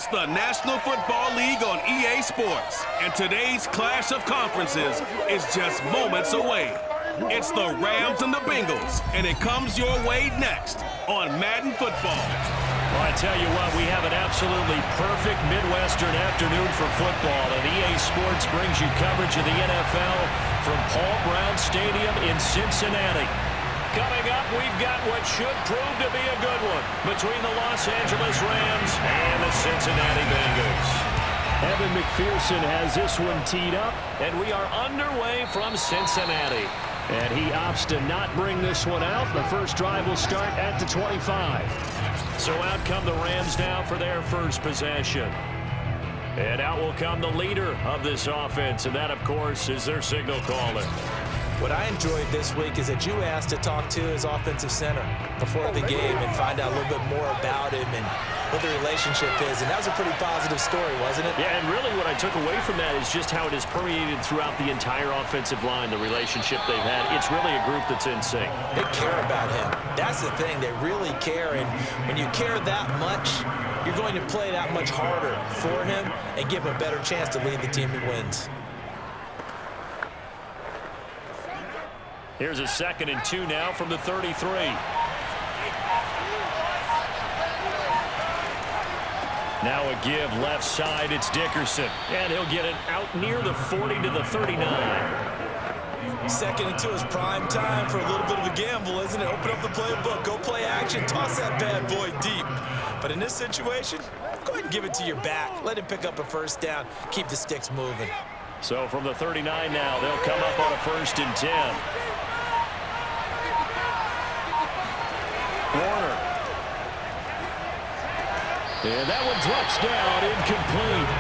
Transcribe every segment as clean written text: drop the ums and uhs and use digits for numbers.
It's the National Football League on EA Sports, and today's clash of conferences is just moments away. It's the Rams and the Bengals, and it comes your way next on Madden Football. Well, I tell you what, we have an absolutely perfect Midwestern afternoon for football, and EA Sports brings you coverage of the NFL from Paul Brown Stadium in Cincinnati. Coming up, we've got what should prove to be a good one between the Los Angeles Rams and the Cincinnati Bengals. Evan McPherson has this one teed up, and we are underway from Cincinnati. And he opts to not bring this one out. The first drive will start at the 25. So out come the Rams now for their first possession. And out will come the leader of this offense, and that, of course, is their signal caller. What I enjoyed this week is that you asked to talk to his offensive center before the game and find out a little bit more about him and what the relationship is. And that was a pretty positive story, wasn't it? Yeah, and really what I took away from that is just how it has permeated throughout the entire offensive line, the relationship they've had. It's really a group that's in sync. They care about him. That's the thing. They really care. And when you care that much, you're going to play that much harder for him and give him a better chance to lead the team to wins. Here's a 2nd and 2 now from the 33. Now a give left side, it's Dickerson. And he'll get it out near the 40 to the 39. 2nd and 2 is prime time for a little bit of a gamble, isn't it? Open up the playbook, go play action, toss that bad boy deep. But in this situation, go ahead and give it to your back. Let him pick up a first down, keep the sticks moving. So from the 39 now, they'll come up on a 1st and 10. Warner. And that one drops down, incomplete.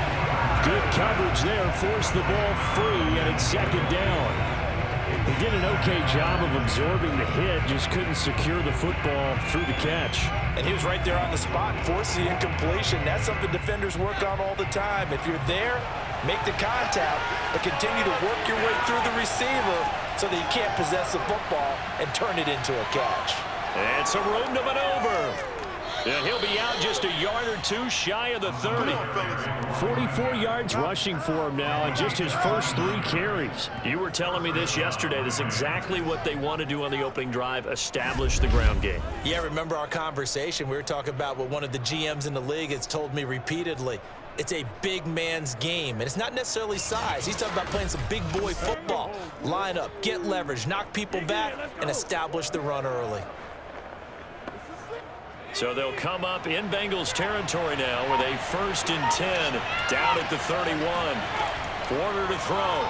Good coverage there, forced the ball free, and it's 2nd down. He did an okay job of absorbing the hit, just couldn't secure the football through the catch. And he was right there on the spot, forced the incompletion. That's something defenders work on all the time. If you're there, make the contact, but continue to work your way through the receiver so that you can't possess the football and turn it into a catch. And some room to maneuver. And he'll be out just a yard or two shy of the 30. 44 yards rushing for him now, and just his first 3 carries. You were telling me this yesterday. This is exactly what they want to do on the opening drive, establish the ground game. Yeah, remember our conversation? We were talking about what one of the GMs in the league has told me repeatedly. It's a big man's game, and it's not necessarily size. He's talking about playing some big boy football. Line up, get leverage, knock people back, and establish the run early. So they'll come up in Bengals territory now with a 1st and 10 down at the 31. Warner to throw.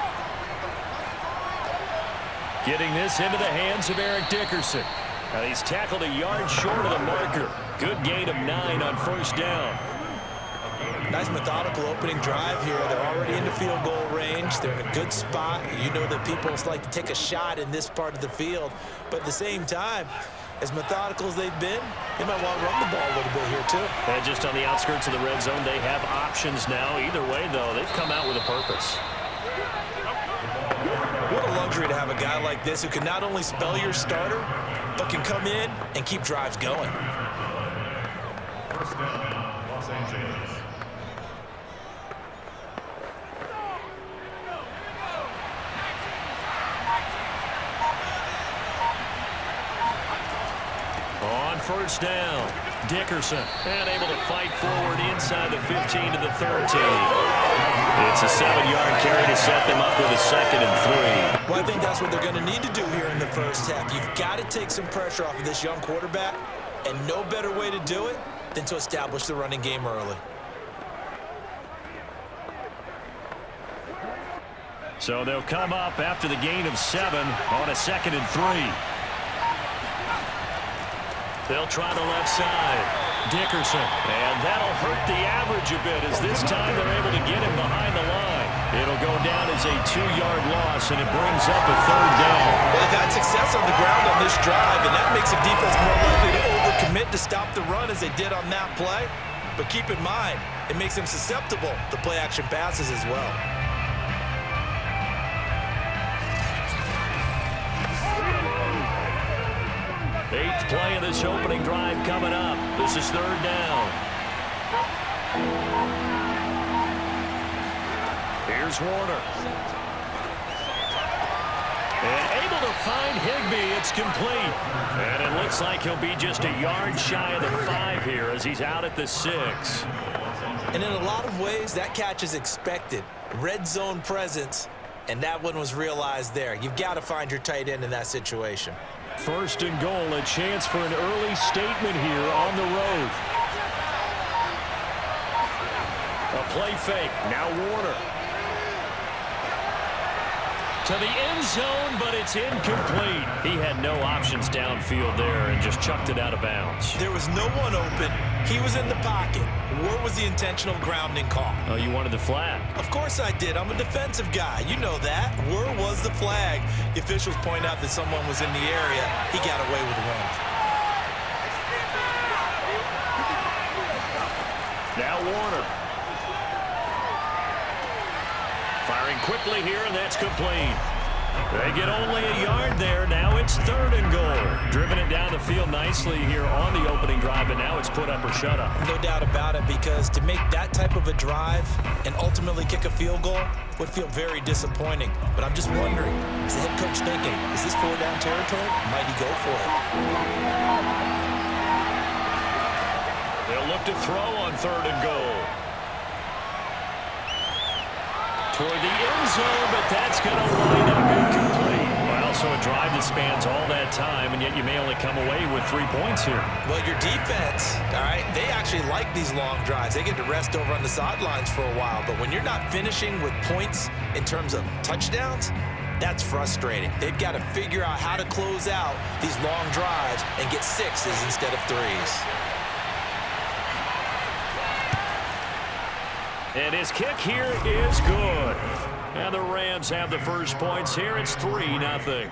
Getting this into the hands of Eric Dickerson. Now he's tackled a yard short of the marker. Good gain of 9 on 1st down. Nice methodical opening drive here. They're already in the field goal range. They're in a good spot. You know that people like to take a shot in this part of the field. But at the same time, as methodical as they've been, they might want to run the ball a little bit here too. And just on the outskirts of the red zone, they have options now. Either way, though, they've come out with a purpose. What a luxury to have a guy like this who can not only spell your starter, but can come in and keep drives going. First down, Los Angeles. On 1st down, Dickerson, and able to fight forward inside the 15 to the 13. It's a 7-yard carry to set them up with a 2nd and 3. Well, I think that's what they're going to need to do here in the first half. You've got to take some pressure off of this young quarterback, and no better way to do it than to establish the running game early. So they'll come up after the gain of 7 on a 2nd and 3. They'll try the left side. Dickerson. And that'll hurt the average a bit as this time they're able to get him behind the line. It'll go down as a 2-yard loss, and it brings up a 3rd down. Well, they've had success on the ground on this drive, and that makes a defense more likely to overcommit to stop the run as they did on that play. But keep in mind, it makes them susceptible to play-action passes as well. Eighth play of this opening drive coming up. This is 3rd down. Here's Warner. And able to find Higbee. It's complete. And it looks like he'll be just a yard shy of the 5 here as he's out at the 6. And in a lot of ways, that catch is expected. Red zone presence, and that one was realized there. You've got to find your tight end in that situation. 1st and goal, a chance for an early statement here on the road. A play fake. Now Warner. To the end zone, but it's incomplete. He had no options downfield there and just chucked it out of bounds. There was no one open. He was in the pocket. Where was the intentional grounding call? Oh, you wanted the flag? Of course I did. I'm a defensive guy. You know that. Where was the flag? The officials point out that someone was in the area. He got away with the win. Now Warner. Firing quickly here, and that's complete. They get only a yard there. Now it's 3rd and goal. Driven it down the field nicely here on the opening drive, but now it's put up or shut up. No doubt about it, because to make that type of a drive and ultimately kick a field goal would feel very disappointing. But I'm just wondering, is the head coach thinking, is this 4-down territory? Might he go for it? They'll look to throw on 3rd and goal. Toward the end zone, but that's going to wind up incomplete. Well, so a drive that spans all that time, and yet you may only come away with 3 points here. Well, your defense, all right, they actually like these long drives. They get to rest over on the sidelines for a while. But when you're not finishing with points in terms of touchdowns, that's frustrating. They've got to figure out how to close out these long drives and get 6s instead of 3s. And his kick here is good. And the Rams have the first points here. It's 3-0.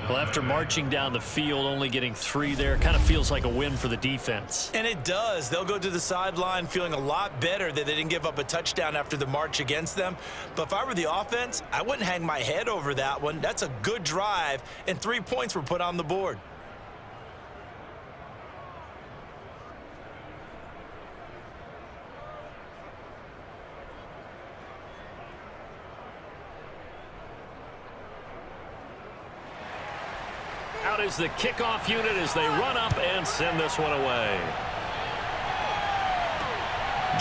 Well, after marching down the field, only getting 3 there, kind of feels like a win for the defense. And it does. They'll go to the sideline feeling a lot better that they didn't give up a touchdown after the march against them. But if I were the offense, I wouldn't hang my head over that one. That's a good drive, and 3 points were put on the board. Out is the kickoff unit as they run up and send this one away.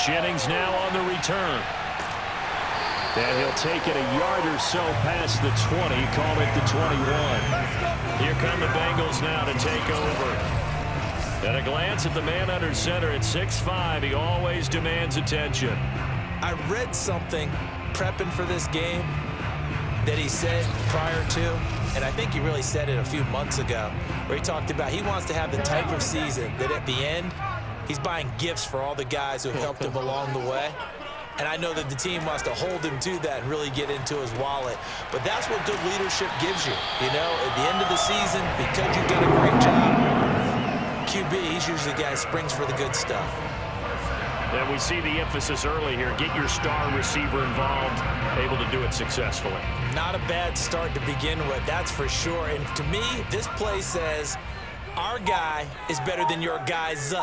Jennings now on the return. And he'll take it a yard or so past the 20, call it the 21. Here come the Bengals now to take over. At a glance at the man under center at 6'5", he always demands attention. I read something prepping for this game that he said prior to, and I think he really said it a few months ago, where he talked about he wants to have the type of season that at the end, he's buying gifts for all the guys who have helped him along the way. And I know that the team wants to hold him to that and really get into his wallet. But that's what good leadership gives you. You know, at the end of the season, because you've done a great job, QB, he's usually the guy who springs for the good stuff. And we see the emphasis early here. Get your star receiver involved, able to do it successfully. Not a bad start to begin with, that's for sure. And to me, this play says our guy is better than your guys.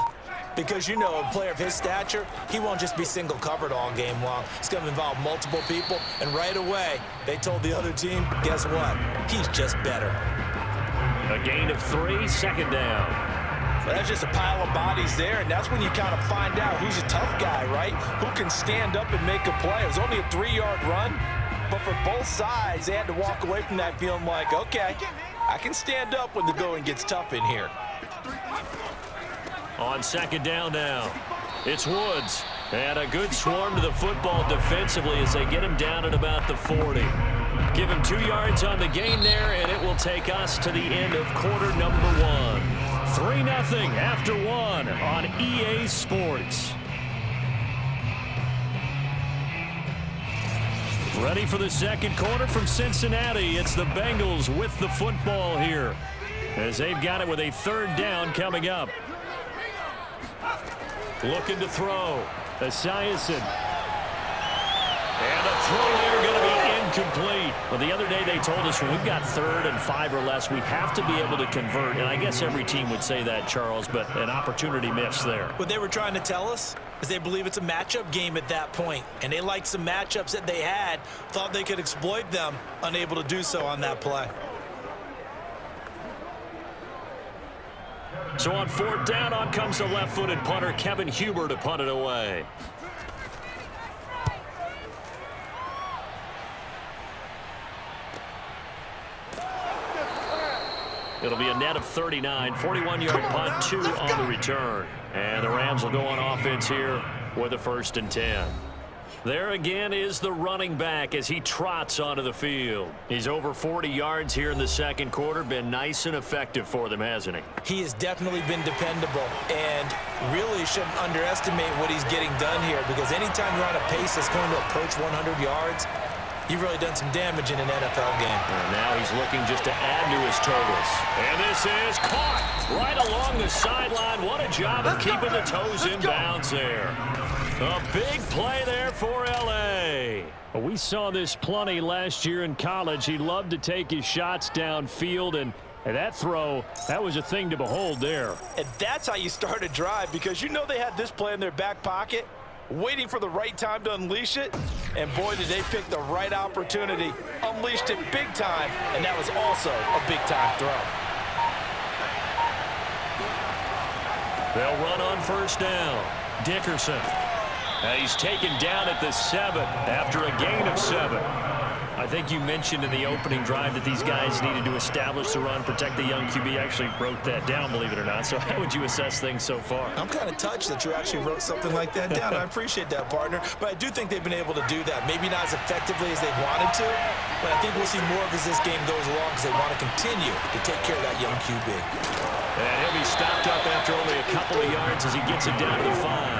Because, you know, a player of his stature, he won't just be single covered all game long. It's going to involve multiple people. And right away, they told the other team, guess what? He's just better. A gain of 3, 2nd down. That's just a pile of bodies there, and that's when you kind of find out who's a tough guy, right? Who can stand up and make a play. It was only a 3-yard run, but for both sides, they had to walk away from that feeling like, okay, I can stand up when the going gets tough in here. On 2nd down now, it's Woods. And a good swarm to the football defensively as they get him down at about the 40. Give him 2 yards on the gain there, and it will take us to the end of quarter number 1. 3-0 after 1 on EA Sports. Ready for the second quarter from Cincinnati. It's the Bengals with the football here as they've got it with a 3rd down coming up. Looking to throw. Esiason. And a throw there going to be incomplete. Well, the other day they told us when we've got 3rd and 5 or less, we have to be able to convert. And I guess every team would say that, Charles, but an opportunity missed there. What they were trying to tell us, As they believe it's a matchup game at that point, and they like some matchups that they had, thought they could exploit them, unable to do so on that play. So on 4th down, on comes the left-footed punter, Kevin Huber, to punt it away. It'll be a net of 39, 41-yard punt, 2 on the return. And the Rams will go on offense here with a 1st and 10. There again is the running back as he trots onto the field. He's over 40 yards here in the second quarter. Been nice and effective for them, hasn't he? He has definitely been dependable, and really shouldn't underestimate what he's getting done here, because anytime you're on a pace that's going to approach 100 yards, you've really done some damage in an NFL game. And now he's looking just to add to his totals. And this is caught right along the sideline. What a job of keeping the toes in bounds there. A big play there for L.A. We saw this plenty last year in college. He loved to take his shots downfield, and that throw, that was a thing to behold there. And that's how you start a drive, because you know they had this play in their back pocket, waiting for the right time to unleash it. And boy, did they pick the right opportunity. Unleashed it big time, and that was also a big-time throw. They'll run on 1st down. Dickerson. He's taken down at the 7 after a gain of 7. I think you mentioned in the opening drive that these guys needed to establish the run, protect the young QB. Actually wrote that down, believe it or not. So how would you assess things so far? I'm kind of touched that you actually wrote something like that down. I appreciate that, partner. But I do think they've been able to do that. Maybe not as effectively as they wanted to, but I think we'll see more of as this game goes along, because they want to continue to take care of that young QB. And he'll be stopped up after only a couple of yards as he gets it down to the 5.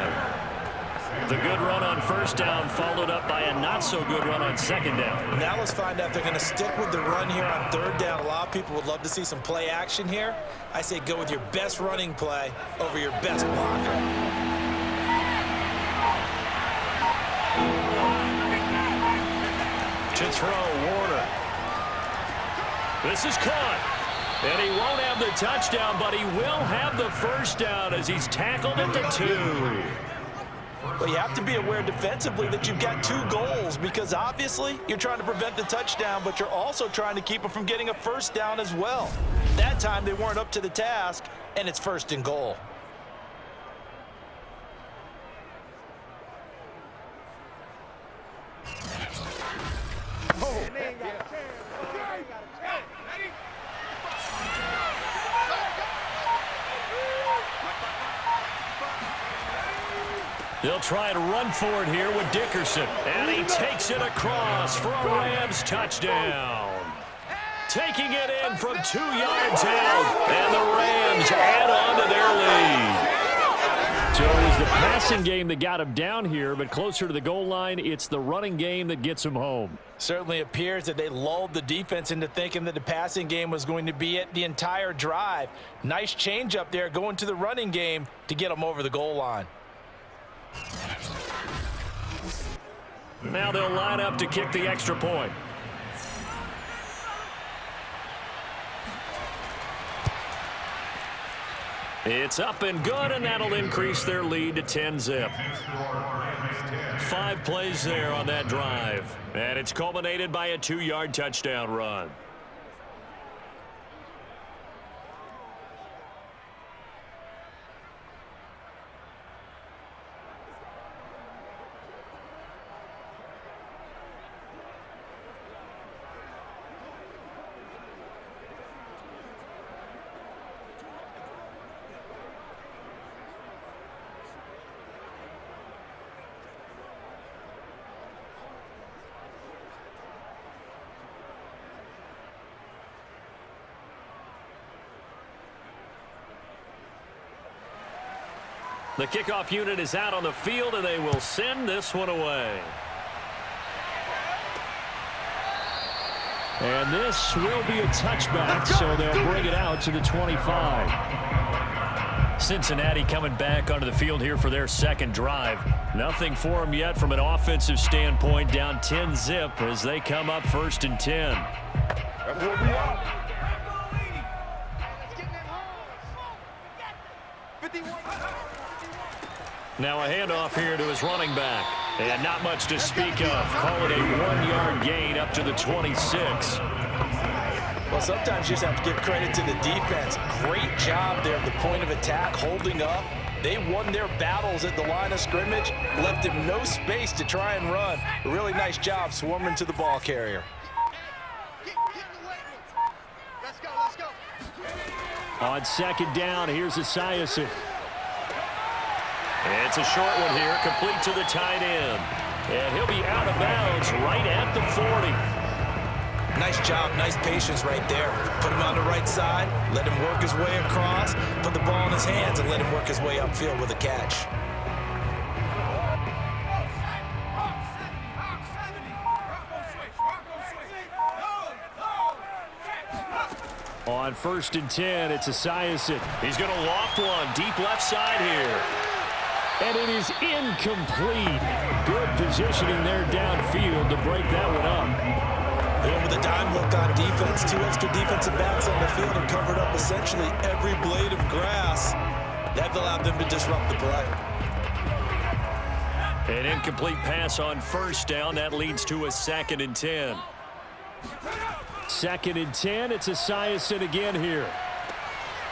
The good run on 1st down followed up by a not-so-good run on 2nd down. Now let's find out if they're going to stick with the run here on 3rd down. A lot of people would love to see some play action here. I say go with your best running play over your best blocker. To throw, Warner. This is caught. And he won't have the touchdown, but he will have the 1st down as he's tackled at the 2. But you have to be aware defensively that you've got 2 goals, because obviously you're trying to prevent the touchdown, but you're also trying to keep them from getting a 1st down as well. That time they weren't up to the task, and it's 1st and goal. They'll try to run for it here with Dickerson. And he takes it across for a Rams touchdown. Taking it in from 2 yards out. And the Rams add on to their lead. So it was the passing game that got him down here, but closer to the goal line, it's the running game that gets him home. Certainly appears that they lulled the defense into thinking that the passing game was going to be it the entire drive. Nice change up there going to the running game to get them over the goal line. Now they'll line up to kick the extra point. It's up and good, and that'll increase their lead to 10-zip. 5 plays there on that drive, and it's culminated by a 2-yard touchdown run. The kickoff unit is out on the field, and they will send this one away. And this will be a touchback, so they'll bring it out to the 25. Cincinnati coming back onto the field here for their second drive. Nothing for them yet from an offensive standpoint, down 10-zip as they come up 1st and 10. That's what we are. Now a handoff here to his running back. And not much to speak of. Call it a 1-yard gain up to the 26. Well, sometimes you just have to give credit to the defense. Great job there at the point of attack, holding up. They won their battles at the line of scrimmage, left him no space to try and run. A really nice job swarming to the ball carrier. Let's go. On second down, here's Esiason. It's a short one here, complete to the tight end. And he'll be out of bounds right at the 40. Nice job, nice patience right there. Put him on the right side, let him work his way across, put the ball in his hands, and let him work his way upfield with a catch. On 1st and 10, it's Esiason. He's going to loft one deep left side here. And it is incomplete. Good positioning there downfield to break that one up. And with a dime look on defense, 2 extra defensive backs on the field and covered up essentially every blade of grass. That allowed them to disrupt the play. An incomplete pass on 1st down. That leads to a 2nd and 10. 2nd and 10. It's Esiason again here.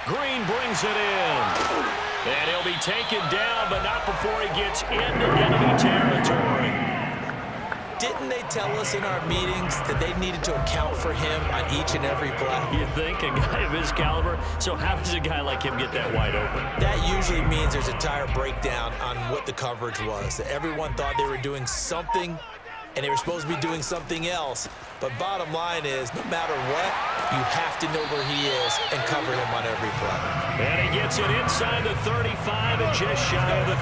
Green brings it in. And he'll be taken down, but not before he gets into enemy territory. Didn't they tell us in our meetings that they needed to account for him on each and every play? You think? A guy of his caliber? So how does a guy like him get that wide open? That usually means there's a tire breakdown on what the coverage was. Everyone thought they were doing something, and they were supposed to be doing something else. But bottom line is, no matter what, you have to know where he is and cover him on every play. And he gets it inside the 35 and just shy of the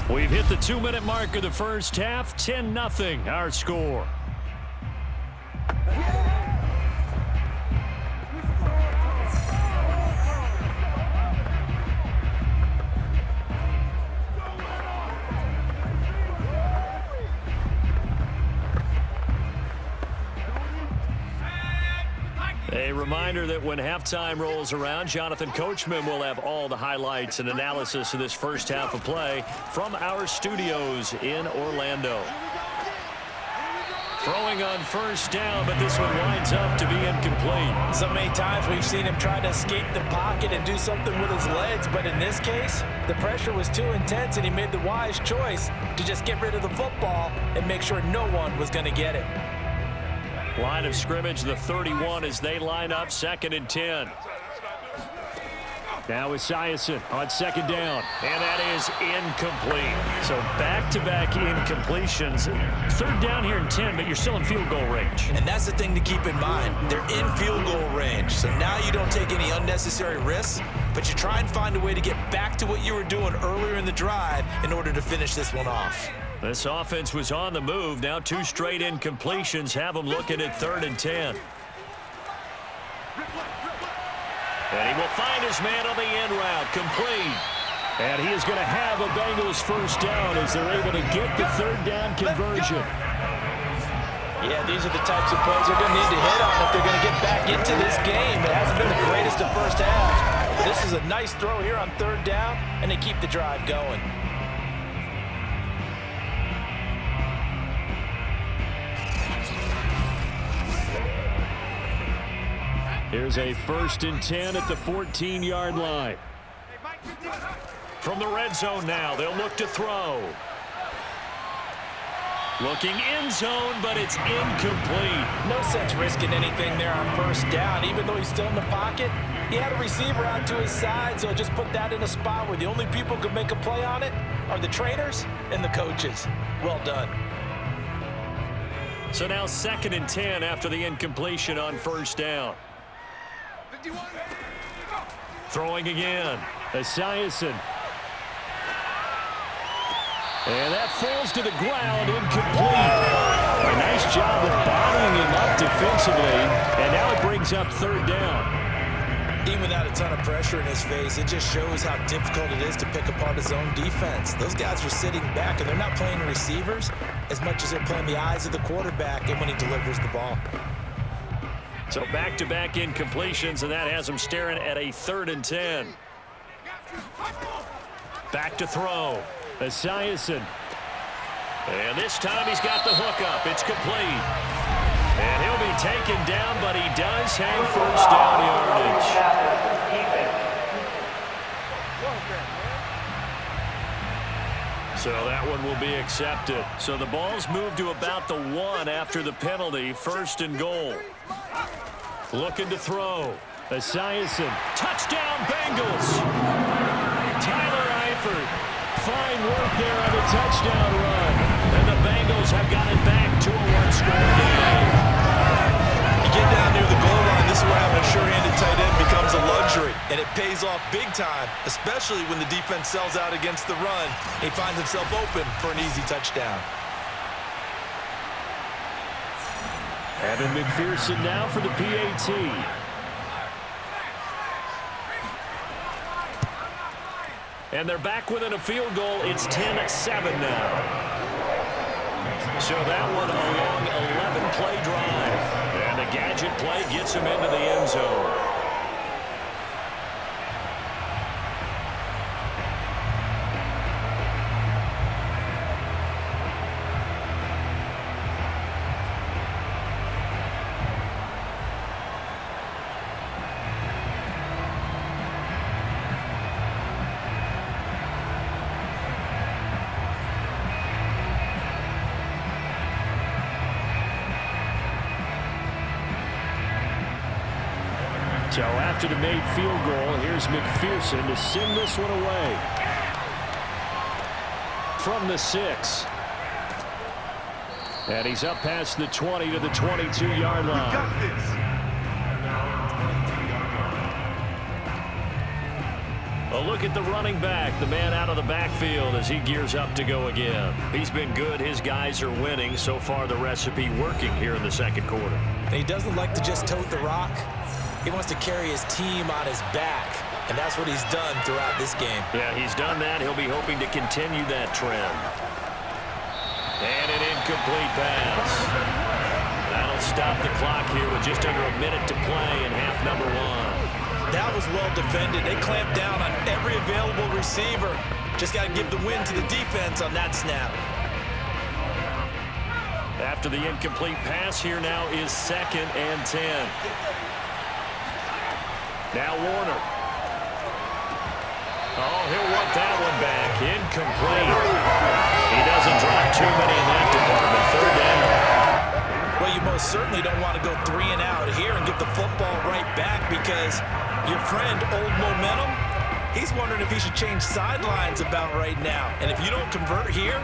30. We've hit the 2-minute mark of the first half. 10-0 our score. A reminder that when halftime rolls around, Jonathan Coachman will have all the highlights and analysis of this first half of play from our studios in Orlando. Throwing on 1st down, but this one winds up to be incomplete. So many times we've seen him try to escape the pocket and do something with his legs, but in this case, the pressure was too intense and he made the wise choice to just get rid of the football and make sure no one was going to get it. Line of scrimmage, the 31 as they line up, 2nd and 10. Now Esiason on 2nd down, and that is incomplete. So back-to-back incompletions. 3rd down here and 10, but you're still in field goal range. And that's the thing to keep in mind. They're in field goal range, so now you don't take any unnecessary risks, but you try and find a way to get back to what you were doing earlier in the drive in order to finish this one off. This offense was on the move. Now 2 straight incompletions have them looking at 3rd and 10. And he will find his man on the end route, complete. And he is going to have a Bengals 1st down as they're able to get the 3rd down conversion. Yeah, these are the types of plays they're going to need to hit on if they're going to get back into this game. It hasn't been the greatest of first half. This is a nice throw here on 3rd down, and they keep the drive going. Here's a 1st and 10 at the 14-yard line. From the red zone now, they'll look to throw. Looking end zone, but it's incomplete. No sense risking anything there on 1st down. Even though he's still in the pocket, he had a receiver out to his side, so just put that in a spot where the only people who can make a play on it are the trainers and the coaches. Well done. So now 2nd and 10 after the incompletion on 1st down. Throwing again. Esiason. And that falls to the ground, incomplete. A nice job of bottling him up defensively, and now it brings up 3rd down. Even without a ton of pressure in his face, it just shows how difficult it is to pick apart his own defense. Those guys are sitting back, and they're not playing receivers as much as they're playing the eyes of the quarterback and when he delivers the ball. So back-to-back incompletions, and that has him staring at a 3rd and 10. Back to throw. Esiason. And this time he's got the hook up. It's complete. And he'll be taken down, but he does have first down yardage. So that one will be accepted. So the ball's moved to about the 1 after the penalty. 1st and goal. Looking to throw. Esiason. Touchdown, Bengals. Tyler Eifert. Fine work there on the touchdown run. And the Bengals have got it back to a 1-score game. You get down near the goal line, this is where having a sure-handed tight end becomes a luxury. And it pays off big time, especially when the defense sells out against the run. He finds himself open for an easy touchdown. Evan McPherson now for the PAT. And they're back within a field goal. It's 10-7 now. So that one a long 11-play drive. And a gadget play gets him into the end zone. So after the made field goal, here's McPherson to send this one away. From the 6. And he's up past the 20 to the 22-yard line. A look at the running back, the man out of the backfield as he gears up to go again. He's been good. His guys are winning. So far, the recipe working here in the 2nd quarter. And he doesn't like to just tote the rock. He wants to carry his team on his back, and that's what he's done throughout this game. Yeah, he's done that. He'll be hoping to continue that trend. And an incomplete pass. That'll stop the clock here with just under a minute to play in half number 1. That was well defended. They clamped down on every available receiver. Just got to give the win to the defense on that snap. After the incomplete pass, here now is 2nd and 10. Now Warner. Oh, he'll want that one back. Incomplete. He doesn't drop too many in that department. 3rd down. Well, you most certainly don't want to go 3 and out here and get the football right back because your friend, Old Momentum, he's wondering if he should change sidelines about right now. And if you don't convert here,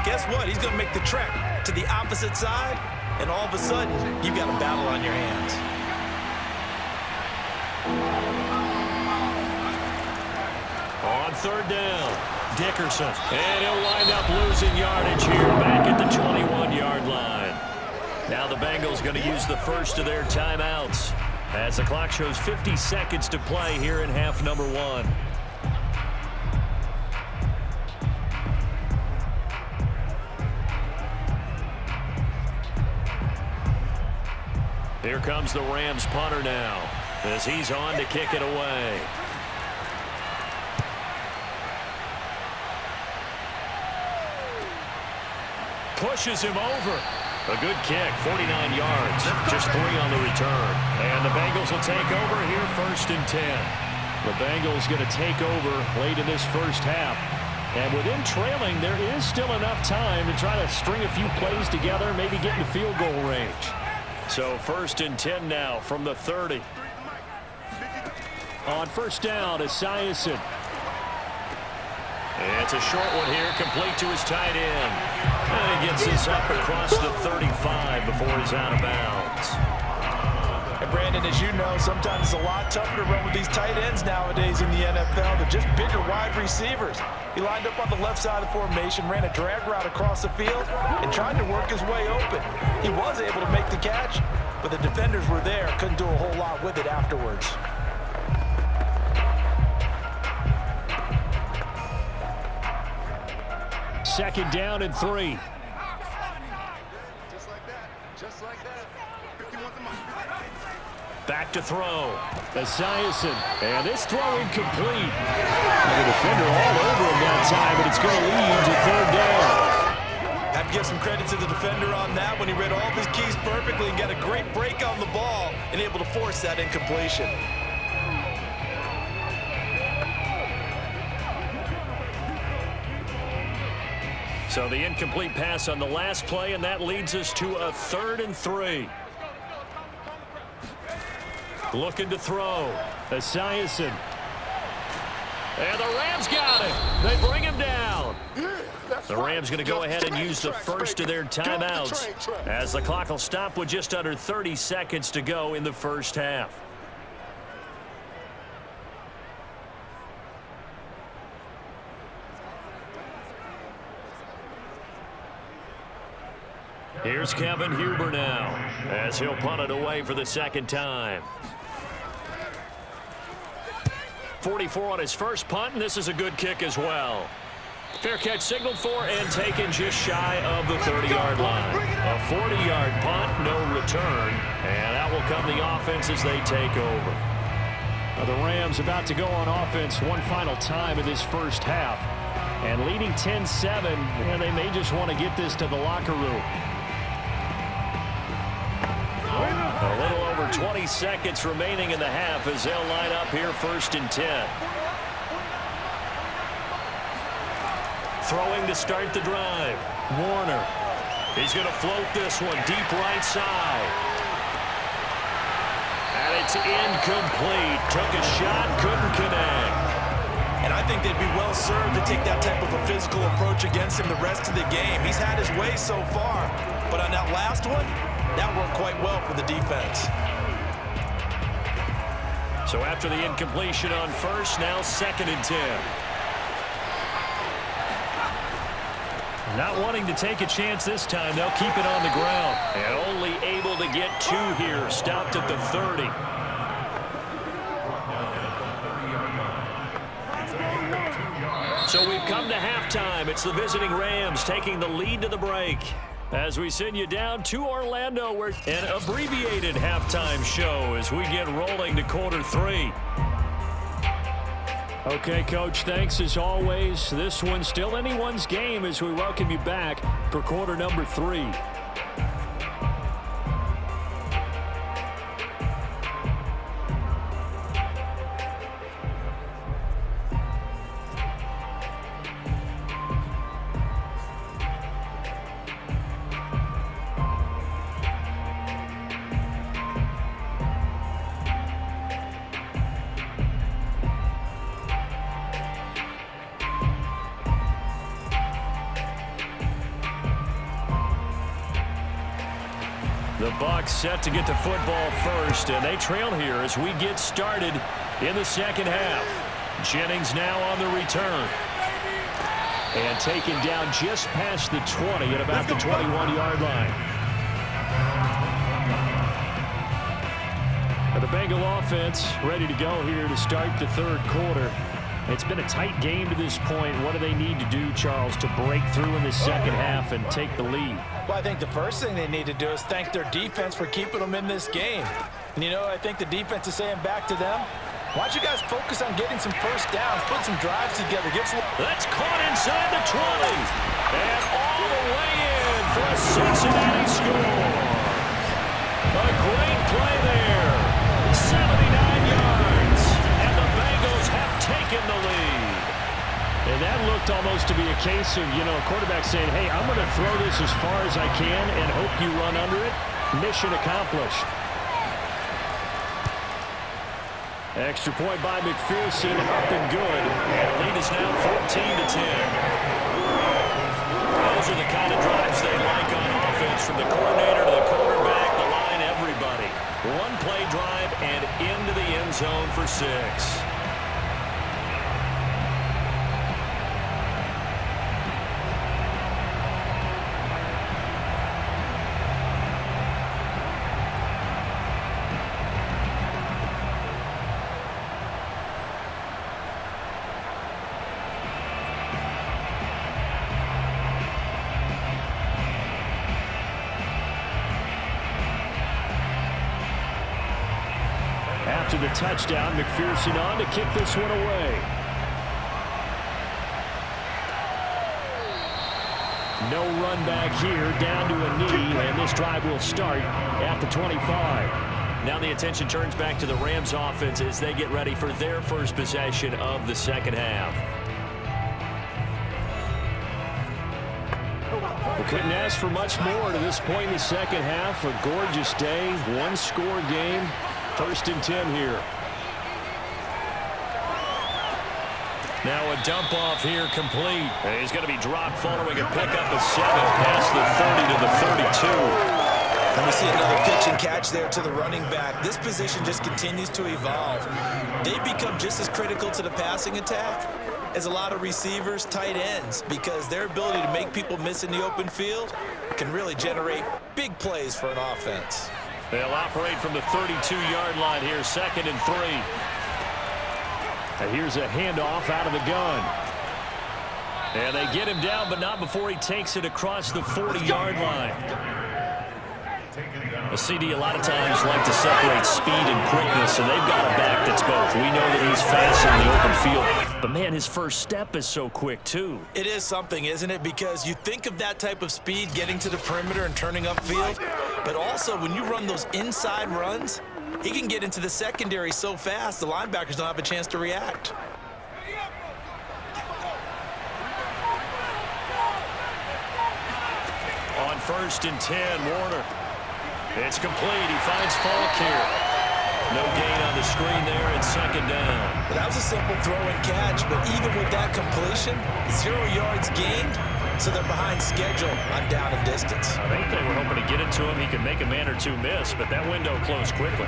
guess what? He's going to make the trek to the opposite side, and all of a sudden, you've got a battle on your hands. On 3rd down, Dickerson. And he'll wind up losing yardage here back at the 21-yard line. Now the Bengals going to use the first of their timeouts as the clock shows 50 seconds to play here in half number 1. Here comes the Rams punter now as he's on to kick it away. Pushes him over. A good kick, 49 yards, just 3 on the return. And the Bengals will take over here 1st and 10. The Bengals going to take over late in this first half. And with them trailing, there is still enough time to try to string a few plays together, maybe get in the field goal range. So 1st and 10 now from the 30. On 1st down, Esiason. It's a short one here, complete to his tight end. And he gets this up across the 35 before he's out of bounds. And Brandon, as you know, sometimes it's a lot tougher to run with these tight ends nowadays in the NFL. They're just bigger wide receivers. He lined up on the left side of the formation, ran a drag route across the field, and tried to work his way open. He was able to make the catch, but the defenders were there, couldn't do a whole lot with it afterwards. Second down and 3. Just like that. Just like that. 51 to mine. Back to throw. Esiason. And this throw incomplete. And the defender all over him that time, but it's going to lead to third down. Have to give some credit to the defender on that when he read all of his keys perfectly and got a great break on the ball and able to force that incompletion. So the incomplete pass on the last play, and that leads us to a 3rd and 3. Looking to throw. Esiason. And the Rams got it. They bring him down. The Rams going to go ahead and use the first of their timeouts as the clock will stop with just under 30 seconds to go in the first half. Here's Kevin Huber now as he'll punt it away for the second time. 44 on his first punt, and this is a good kick as well. Fair catch signaled for and taken just shy of the 30-yard line. A 40-yard punt, no return, and out will come the offense as they take over. The Rams about to go on offense one final time in this first half. And leading 10-7, and they may just want to get this to the locker room. A little over 20 seconds remaining in the half as they'll line up here 1st and 10. Throwing to start the drive. Warner. He's going to float this one deep right side. And it's incomplete. Took a shot, couldn't connect. And I think they'd be well served to take that type of a physical approach against him the rest of the game. He's had his way so far. But on that last one, that worked quite well for the defense. So after the incompletion on first, now 2nd and 10. Not wanting to take a chance this time, they'll keep it on the ground. And only able to get 2 here, stopped at the 30. So we've come to halftime. It's the visiting Rams taking the lead to the break. As we send you down to Orlando, where an abbreviated halftime show as we get rolling to quarter 3. Okay, Coach, thanks as always. This one's still anyone's game as we welcome you back for quarter number 3. The Bucs set to get to football first, and they trail here as we get started in the second half. Jennings now on the return. And taken down just past the 20 at about the 21-yard line. The Bengal offense ready to go here to start the third quarter. It's been a tight game to this point. What do they need to do, Charles, to break through in the second half and take the lead? Well, I think the first thing they need to do is thank their defense for keeping them in this game. And, you know, I think the defense is saying back to them, why don't you guys focus on getting some first downs, put some drives together, give some... That's caught inside the 20. And all the way in for a Cincinnati score. A great play there. 79 yards. And the Bengals have taken the lead. And that looked almost to be a case of, you know, a quarterback saying, hey, I'm going to throw this as far as I can and hope you run under it. Mission accomplished. Extra point by McPherson, up and good. And the lead is now 14-10. Those are the kind of drives they like on offense, from the coordinator to the quarterback, the line, everybody. One play drive and into the end zone for 6. after the touchdown. McPherson on to kick this one away. No run back here, down to a knee, and this drive will start at the 25. Now the attention turns back to the Rams offense as they get ready for their first possession of the second half. We couldn't ask for much more to this point in the second half. A gorgeous day, one-score game, 1st and 10 here. Now a dump off here complete. He's going to be dropped following a pickup of 7 past the 30 to the 32. And we see another pitch and catch there to the running back. This position just continues to evolve. They become just as critical to the passing attack as a lot of receivers, tight ends, because their ability to make people miss in the open field can really generate big plays for an offense. They'll operate from the 32-yard line here, 2nd and 3. And here's a handoff out of the gun. And they get him down, but not before he takes it across the 40-yard line. A CD a lot of times like to separate speed and quickness, and they've got a back that's both. We know that he's fast in the open field, but man, his first step is so quick too. It is something, isn't it? Because you think of that type of speed getting to the perimeter and turning upfield, but also when you run those inside runs, he can get into the secondary so fast the linebackers don't have a chance to react. On 1st and 10, Warner. It's complete. He finds Faulk here. No gain on the screen there, and 2nd down. But that was a simple throw and catch, but even with that completion, 0 yards gained, so they're behind schedule on down and distance. I think they were hoping to get it to him. He could make a man or two miss, but that window closed quickly.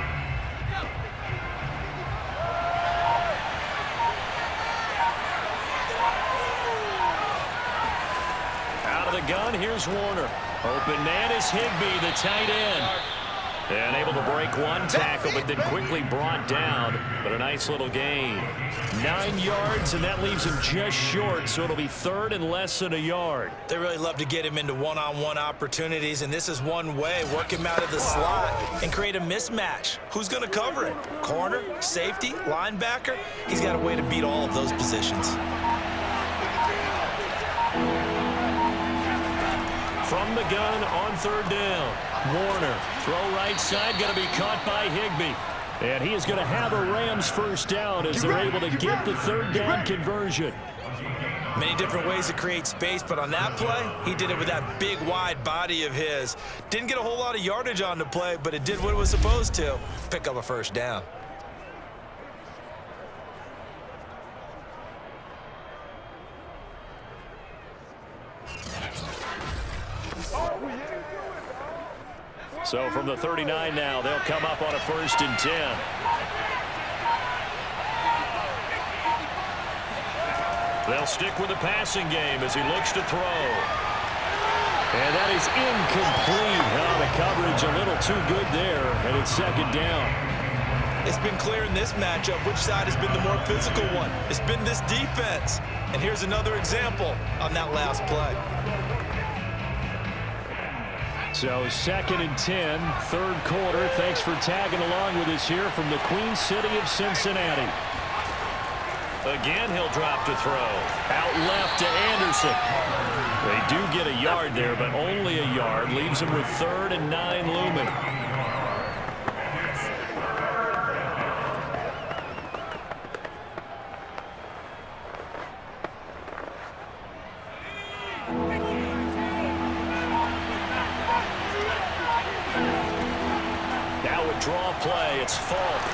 Out of the gun, here's Warner. Open man is Higbee, the tight end. And able to break one tackle, but then quickly brought down. But a nice little gain. 9 yards, and that leaves him just short, so it'll be 3rd and less than a yard. They really love to get him into one-on-one opportunities, and this is one way. Work him out of the slot and create a mismatch. Who's going to cover it? Corner, safety, linebacker? He's got a way to beat all of those positions. From the gun on 3rd down. Warner, throw right side, going to be caught by Higbee. And he is going to have a Rams first down as they're able to get the 3rd down conversion. Many different ways to create space, but on that play, he did it with that big, wide body of his. Didn't get a whole lot of yardage on the play, but it did what it was supposed to. Pick up a 1st down. So from the 39 now, they'll come up on a 1st and 10. They'll stick with the passing game as he looks to throw. And that is incomplete. Oh, the coverage a little too good there, and it's 2nd down. It's been clear in this matchup which side has been the more physical one. It's been this defense. And here's another example on that last play. So 2nd and 10, 3rd quarter. Thanks for tagging along with us here from the Queen City of Cincinnati. Again, he'll drop to throw. Out left to Anderson. They do get a yard there, but only a yard. Leaves him with 3rd and 9 looming. Draw play, it's Faulk.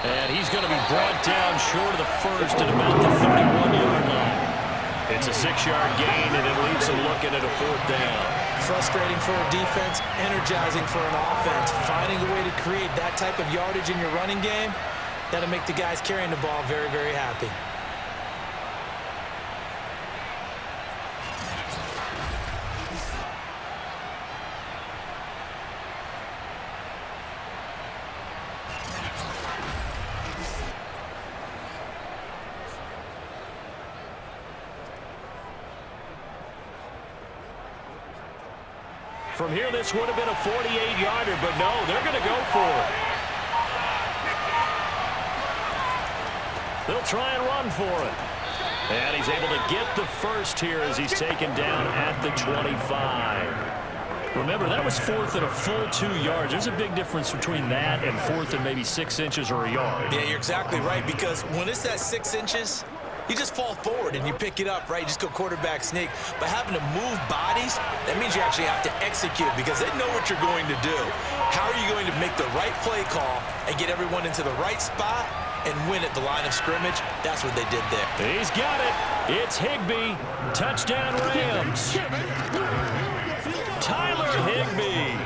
And he's going to be brought down short of the 1st at about the 31-yard line. It's a 6-yard gain, and it leaves him looking at a 4th down. Frustrating for a defense, energizing for an offense. Finding a way to create that type of yardage in your running game, that'll make the guys carrying the ball very, very happy. From here, this would have been a 48-yarder, but no, they're going to go for it. They'll try and run for it. And he's able to get the first here as he's taken down at the 25. Remember, that was fourth and a full 2 yards. There's a big difference between that and fourth and maybe 6 inches or a yard. Yeah, you're exactly right, because when it's that 6 inches, you just fall forward and you pick it up, right? You just go quarterback sneak. But having to move bodies, that means you actually have to execute because they know what you're going to do. How are you going to make the right play call and get everyone into the right spot and win at the line of scrimmage? That's what they did there. He's got it. It's Higbee. Touchdown Rams. Tyler Higbee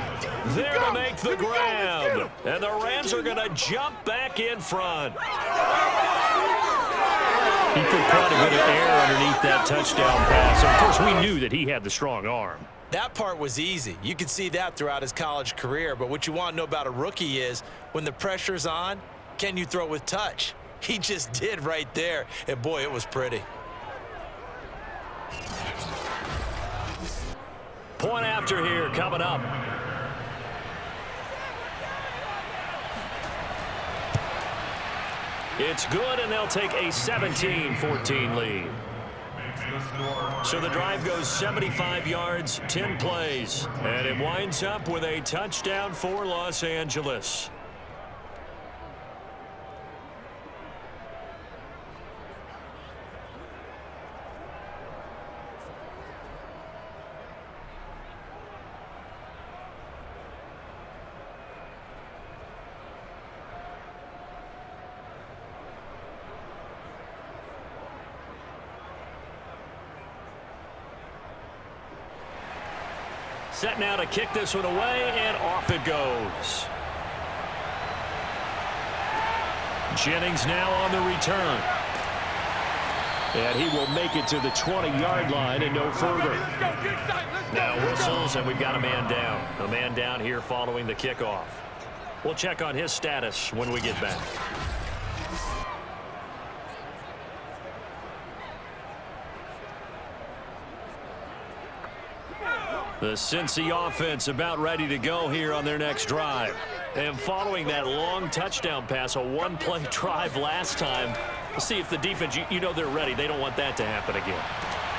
there to make the grab. And the Rams are going to jump back in front. He put quite a bit of air underneath that touchdown pass. Of course, we knew that he had the strong arm. That part was easy. You could see that throughout his college career. But what you want to know about a rookie is when the pressure's on, can you throw with touch? He just did right there. And, boy, it was pretty. Point after here coming up. It's good, and they'll take a 17-14 lead. So the drive goes 75 yards, 10 plays, and it winds up with a touchdown for Los Angeles. Set now to kick this one away, and off it goes. Jennings now on the return. And he will make it to the 20-yard line and no further. Now whistles, and we've got a man down. A man down here following the kickoff. We'll check on his status when we get back. The Cincy offense about ready to go here on their next drive. And following that long touchdown pass, a one-play drive last time, we'll see if the defense, you know they're ready. They don't want that to happen again.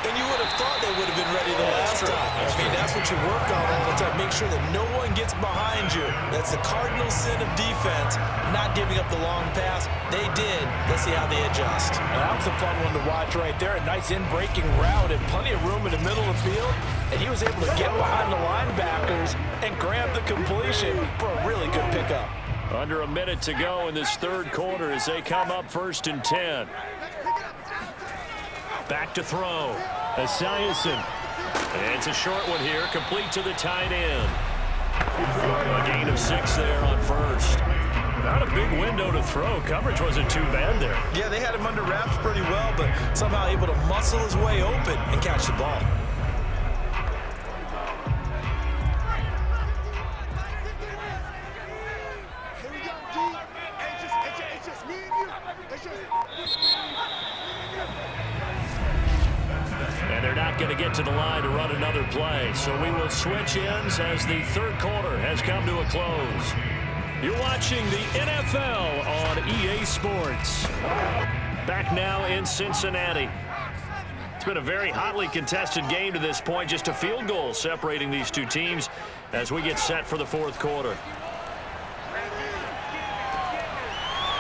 And you would have thought they would have been ready the last time. I mean, that's what you work on all the time. Make sure that no one gets behind you. That's the cardinal sin of defense, not giving up the long pass. They did. Let's see how they adjust. That was a fun one to watch right there. A nice in-breaking route and plenty of room in the middle of the field. And he was able to get behind the linebackers and grab the completion for a really good pickup. Under a minute to go in this third quarter as they come up 1st and 10. Back to throw. Esiason. And it's a short one here, complete to the tight end. A gain of 6 there on first. Not a big window to throw. Coverage wasn't too bad there. Yeah, they had him under wraps pretty well, but somehow able to muscle his way open and catch the ball. And they're not going to get to the line to run another play. So we will switch ends as the third quarter has come to a close. You're watching the NFL on EA Sports. Back now in Cincinnati. It's been a very hotly contested game to this point. Just a field goal separating these two teams as we get set for the fourth quarter.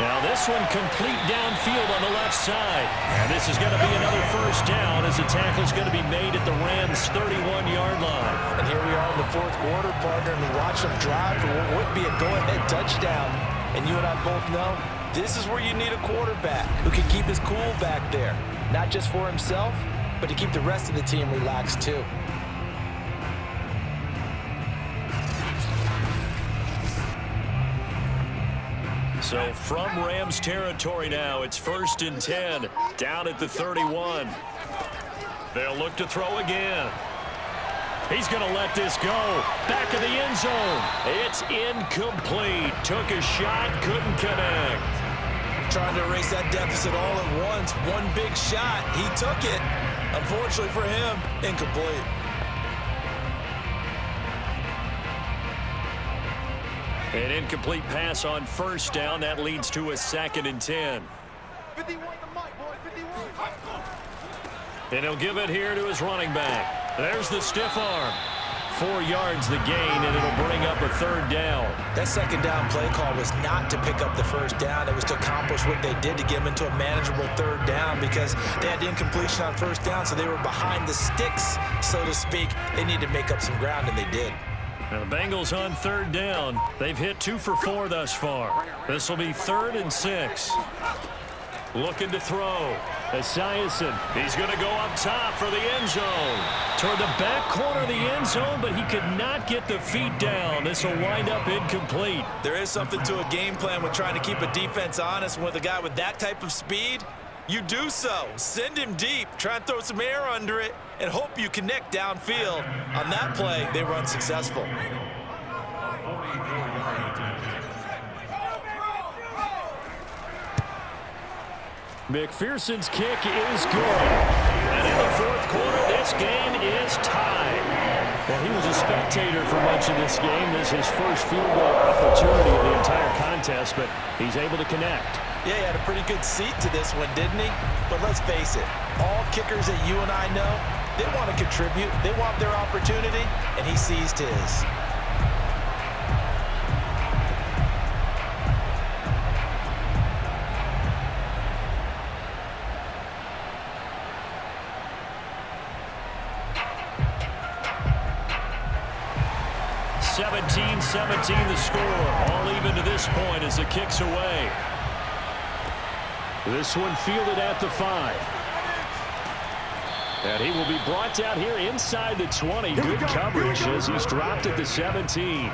Now this one complete downfield on the left side. And this is going to be another first down as the tackle's going to be made at the Rams' 31-yard line. And here we are in the fourth quarter, partner, and watch them drive for what would be a go-ahead touchdown. And you and I both know this is where you need a quarterback who can keep his cool back there. Not just for himself, but to keep the rest of the team relaxed too. So from Rams territory now, it's 1st and 10, down at the 31. They'll look to throw again. He's going to let this go. Back of the end zone. It's incomplete. Took a shot, couldn't connect. Trying to erase that deficit all at once. One big shot. He took it. Unfortunately for him, incomplete. An incomplete pass on first down. That leads to a 2nd and 10. 51 the mic, boys. 51. And he'll give it here to his running back. There's the stiff arm. 4 yards the gain, and it'll bring up a 3rd down. That 2nd down play call was not to pick up the 1st down. It was to accomplish what they did to get them into a manageable 3rd down because they had the incompletion on 1st down, so they were behind the sticks, so to speak. They needed to make up some ground, and they did. Now the Bengals on 3rd down. They've hit 2 for 4 thus far. This will be 3rd and 6. Looking to throw. Esiason, he's going to go up top for the end zone. Toward the back corner of the end zone, but he could not get the feet down. This will wind up incomplete. There is something to a game plan with trying to keep a defense honest. With a guy with that type of speed, you do so. Send him deep, try and throw some air under it, and hope you connect downfield. On that play, they were unsuccessful. McPherson's kick is good. And in the 4th quarter, this game is tied. Well, he was a spectator for much of this game. This is his first field goal opportunity of the entire contest, but he's able to connect. Yeah, he had a pretty good seat to this one, didn't he? But let's face it, all kickers that you and I know, they want to contribute. They want their opportunity, and he seized his. (17-17) the score. All even to this point as the kick's away. This one fielded at the 5. And he will be brought down here inside the 20. Good coverage as he's dropped at the 17.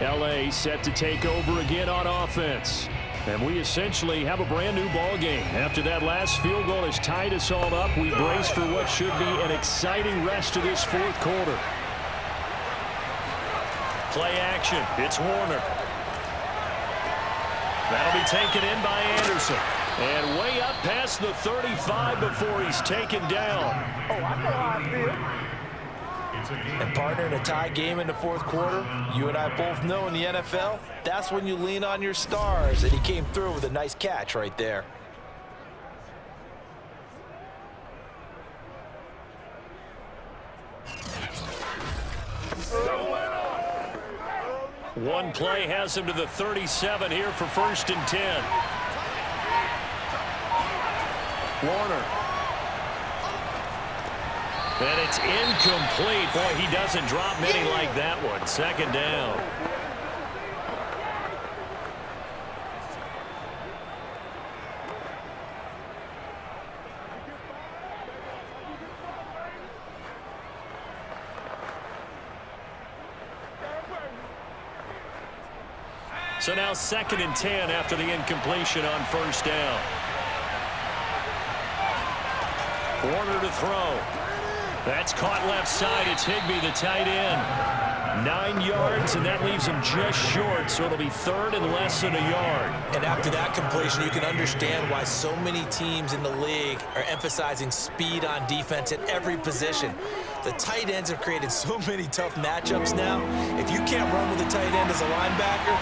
LA set to take over again on offense. And we essentially have a brand new ball game. After that last field goal has tied us all up, we brace for what should be an exciting rest of this 4th quarter. Play action. It's Warner. That'll be taken in by Anderson. And way up past the 35 before he's taken down. Oh, I know how I feel. And partner, in a tie game in the 4th quarter, you and I both know in the NFL, that's when you lean on your stars. And he came through with a nice catch right there. One play has him to the 37 here for 1st and 10. Warner. And it's incomplete. Boy, he doesn't drop many like that one. 2nd down. So now 2nd and 10 after the incompletion on 1st down. Warner to throw. That's caught left side. It's Higbee, the tight end. 9 yards, and that leaves him just short, so it'll be 3rd and less than a yard. And after that completion, you can understand why so many teams in the league are emphasizing speed on defense at every position. The tight ends have created so many tough matchups now. If you can't run with a tight end as a linebacker,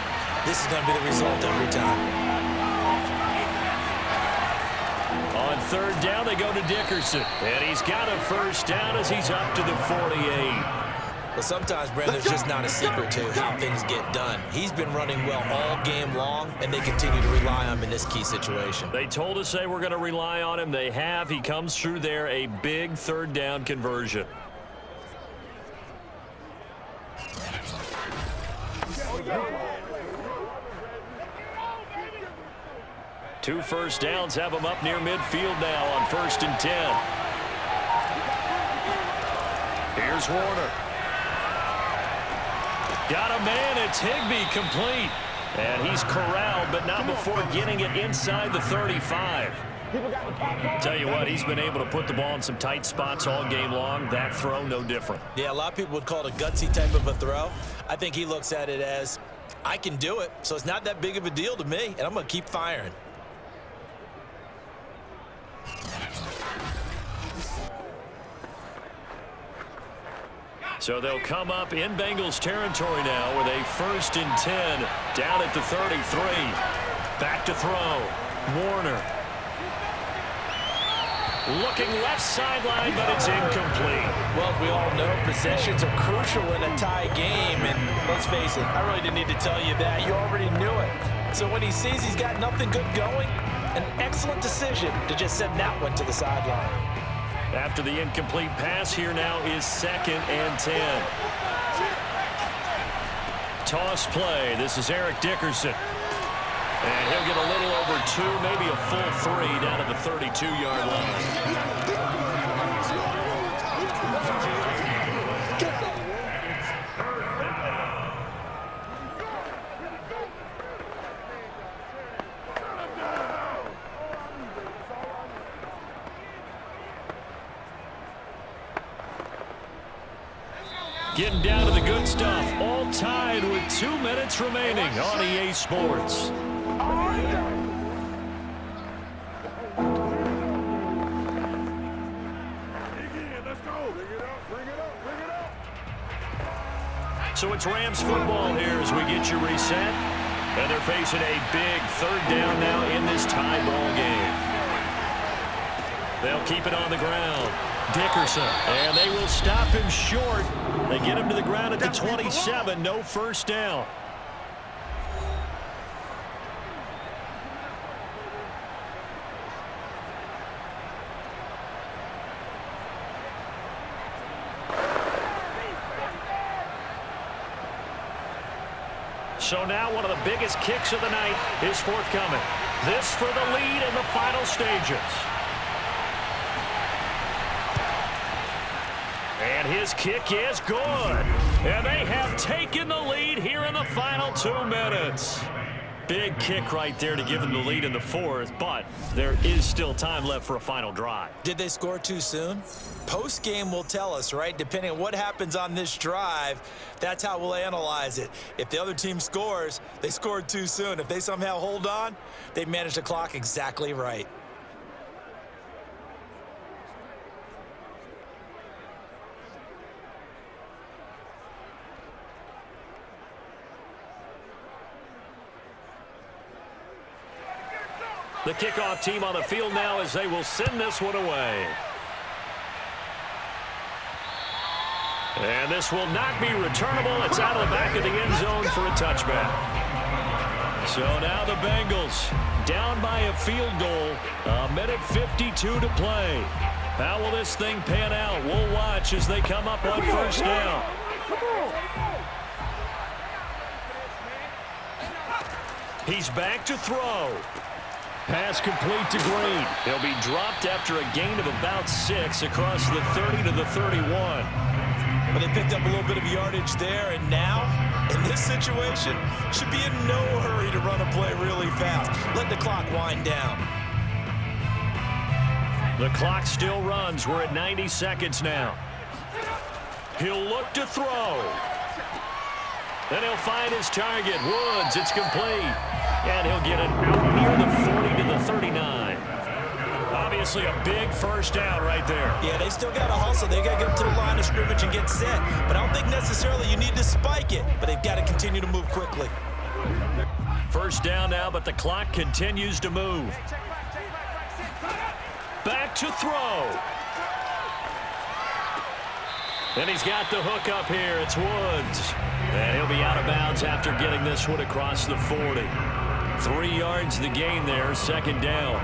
this is going to be the result every time. On 3rd down, they go to Dickerson. And he's got a 1st down as he's up to the 48. Well, sometimes, Brandon, there's just not a secret to how things get done. He's been running well all game long, and they continue to rely on him in this key situation. They told us they were going to rely on him. They have. He comes through there, a big 3rd down conversion. Two 1st downs have him up near midfield now on 1st and 10. Here's Warner. Got a man. It's Higbee, complete. And he's corralled, but not before getting it inside the 35. Tell you what, he's been able to put the ball in some tight spots all game long. That throw, no different. Yeah, a lot of people would call it a gutsy type of a throw. I think he looks at it as, I can do it, so it's not that big of a deal to me, and I'm going to keep firing. So they'll come up in Bengals territory now with a 1st and 10 down at the 33. Back to throw. Warner. Looking left sideline, but it's incomplete. Well, as we all know, possessions are crucial in a tie game. And let's face it, I really didn't need to tell you that. You already knew it. So when he sees he's got nothing good going, an excellent decision to just send that one to the sideline. After the incomplete pass, here now is 2nd and 10. Toss play. This is Eric Dickerson. And he'll get a little over 2, maybe a full 3 down to the 32-yard line. Getting down to the good stuff. All tied with 2 minutes remaining on EA Sports. So it's Rams football here as we get you reset. And they're facing a big 3rd down now in this tie ball game. They'll keep it on the ground. Dickerson. And they will stop him short. They get him to the ground at the 27. No first down. So now one of the biggest kicks of the night is forthcoming. This for the lead in the final stages. And his kick is good. And they have taken the lead here in the final 2 minutes. Big kick right there to give them the lead in the 4th, but there is still time left for a final drive. Did they score too soon? Post-game will tell us, right? Depending on what happens on this drive, that's how we'll analyze it. If the other team scores, they scored too soon. If they somehow hold on, they managed the clock exactly right. The kickoff team on the field now as they will send this one away. And this will not be returnable. It's out of the back of the end zone for a touchback. So now the Bengals down by a field goal. 1:52 to play. How will this thing pan out? We'll watch as they come up on first down. He's back to throw. Pass complete to Green. He'll be dropped after a gain of about 6 across the 30 to the 31. But they picked up a little bit of yardage there, and now, in this situation, should be in no hurry to run a play really fast. Let the clock wind down. The clock still runs. We're at 90 seconds now. He'll look to throw. Then he'll find his target. Woods, it's complete. And he'll get it out near the 40 to the 39. Obviously a big first down right there. Yeah, they still got to hustle. They got to get up to the line of scrimmage and get set. But I don't think necessarily you need to spike it. But they've got to continue to move quickly. First down now, but the clock continues to move. Back to throw. And he's got the hook up here. It's Woods. And he'll be out of bounds after getting this one across the 40. 3 yards the gain there, 2nd down.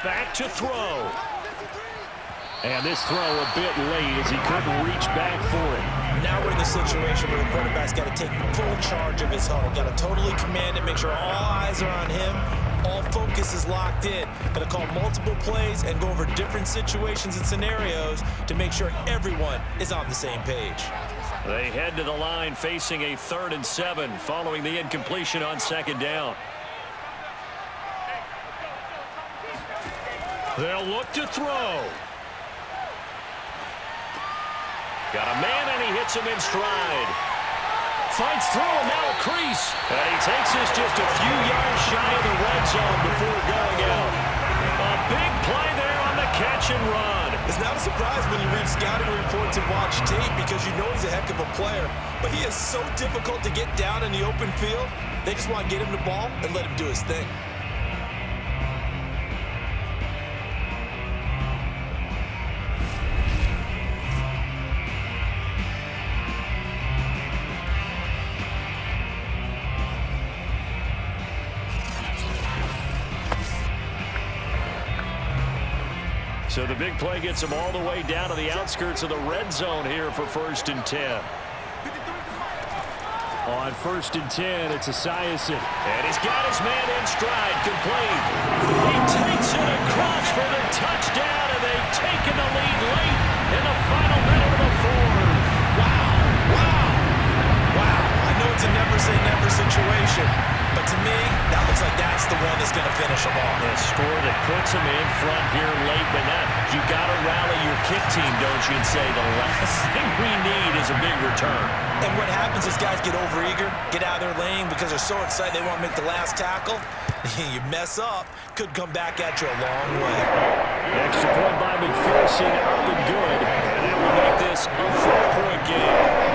Back to throw. And this throw a bit late as he couldn't reach back for it. Now we're in the situation where the quarterback's got to take full charge of his huddle. Got to totally command it, make sure all eyes are on him. All focus is locked in. Got to call multiple plays and go over different situations and scenarios to make sure everyone is on the same page. They head to the line facing a 3rd and 7 following the incompletion on 2nd down. They'll look to throw. Got a man, and he hits him in stride. Fights through, and now a crease. And he takes this just a few yards shy of the red zone before going out. A big play there on the catch and run. It's not a surprise when you read scouting reports and watch tape because you know he's a heck of a player. But he is so difficult to get down in the open field. They just want to get him the ball and let him do his thing. So the big play gets him all the way down to the outskirts of the red zone here for 1st and 10. On 1st and 10, it's Esiason. And he's got his man in stride, complete. He takes it across for the touchdown, and they've taken the lead late in the final minute of the fourth. Wow. I know it's a never-say-never situation, but to me, that looks like that's the one that's going to finish them off. A score that puts them in front here late, but now you got to rally your kick team, don't you, and say the last thing we need is a big return. And what happens is guys get overeager, get out of their lane because they're so excited they want to make the last tackle. You mess up, could come back at you a long way. Extra point by McPherson, up and good, and it will make this a 4-point game.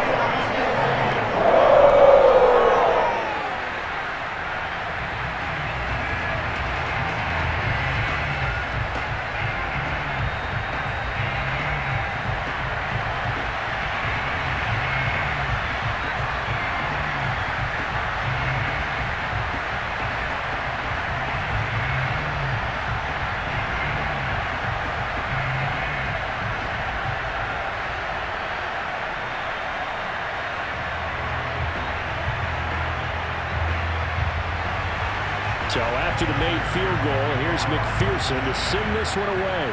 So after the made field goal, here's McPherson to send this one away.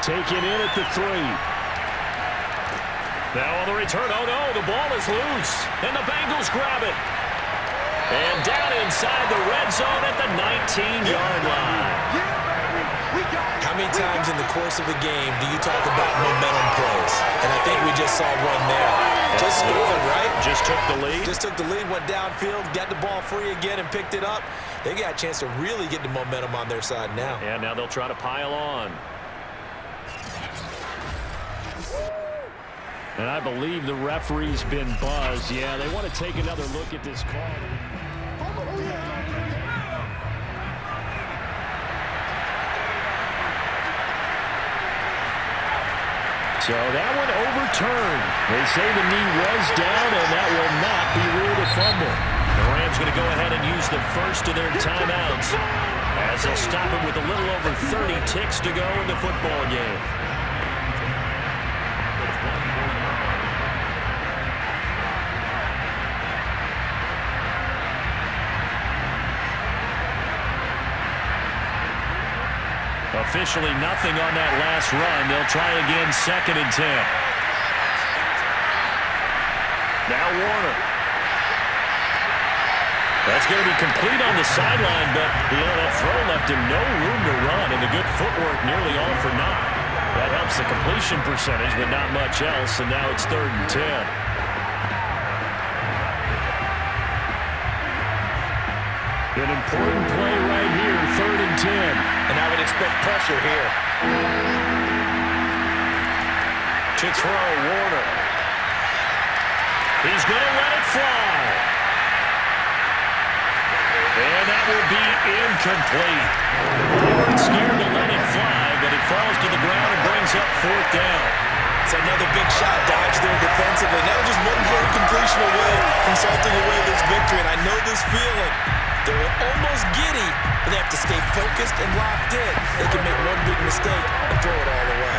Taken in at the 3. Now on the return, oh no, the ball is loose, and the Bengals grab it. And down inside the red zone at the 19-yard line. How many times in the course of the game do you talk about momentum plays? And I think we just saw one there. Just scored, right? Just took the lead. Just took the lead, went downfield, got the ball free again, and picked it up. They got a chance to really get the momentum on their side now. And now they'll try to pile on. And I believe the referee's been buzzed. Yeah, they want to take another look at this call. So that one overturned. They say the knee was down, and that will not be ruled a fumble. The Rams going to go ahead and use the first of their timeouts as they'll stop it with a little over 30 ticks to go in the football game. Officially nothing on that last run. They'll try again, 2nd and 10. Now Warner. That's going to be complete on the sideline, but that throw left him no room to run, and the good footwork nearly all for naught. That helps the completion percentage, but not much else, and now it's 3rd and 10. An important play right here, 3rd and 10. And I would expect pressure here. To throw, Warner. He's going to let it fly. And that will be incomplete. Warren scared to let it fly, but it falls to the ground and brings up 4th down. It's another big shot dodge there defensively. Now just one more completion away from salting away this victory, and I know this feeling. They're almost giddy, but they have to stay focused and locked in. They can make one big mistake and throw it all away.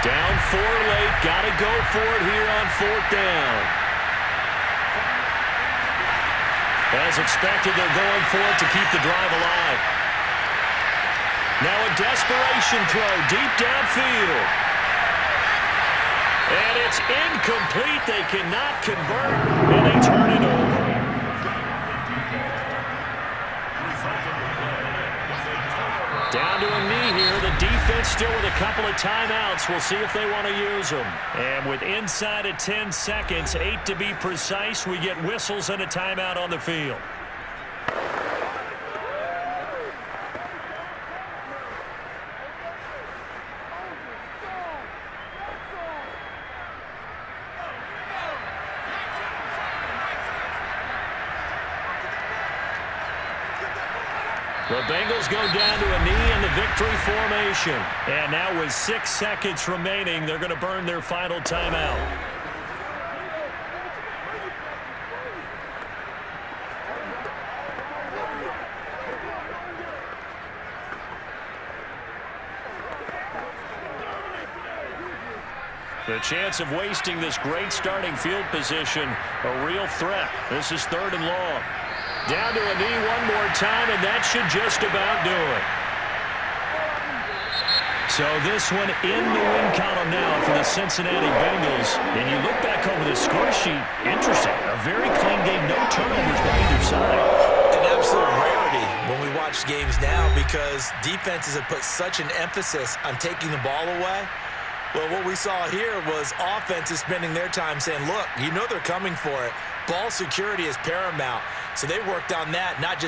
Down 4 late. Got to go for it here on 4th down. As expected, they're going for it to keep the drive alive. Now a desperation throw deep downfield. And it's incomplete. They cannot convert, and they turn it over. Down to a knee here. The defense still with a couple of timeouts. We'll see if they want to use them. And with inside of 10 seconds, 8 to be precise, we get whistles and a timeout on the field. The Bengals go down to a knee in the victory formation. And now with 6 seconds remaining, they're going to burn their final timeout. The chance of wasting this great starting field position, a real threat. This is 3rd and long. Down to a knee one more time, and that should just about do it. So this one in the win column now for the Cincinnati Bengals. And you look back over the score sheet, interesting. A very clean game, no turnovers by either side. An absolute rarity when we watch games now because defenses have put such an emphasis on taking the ball away. Well, what we saw here was offenses spending their time saying, look, you know they're coming for it. Ball security is paramount. So they worked on that, not just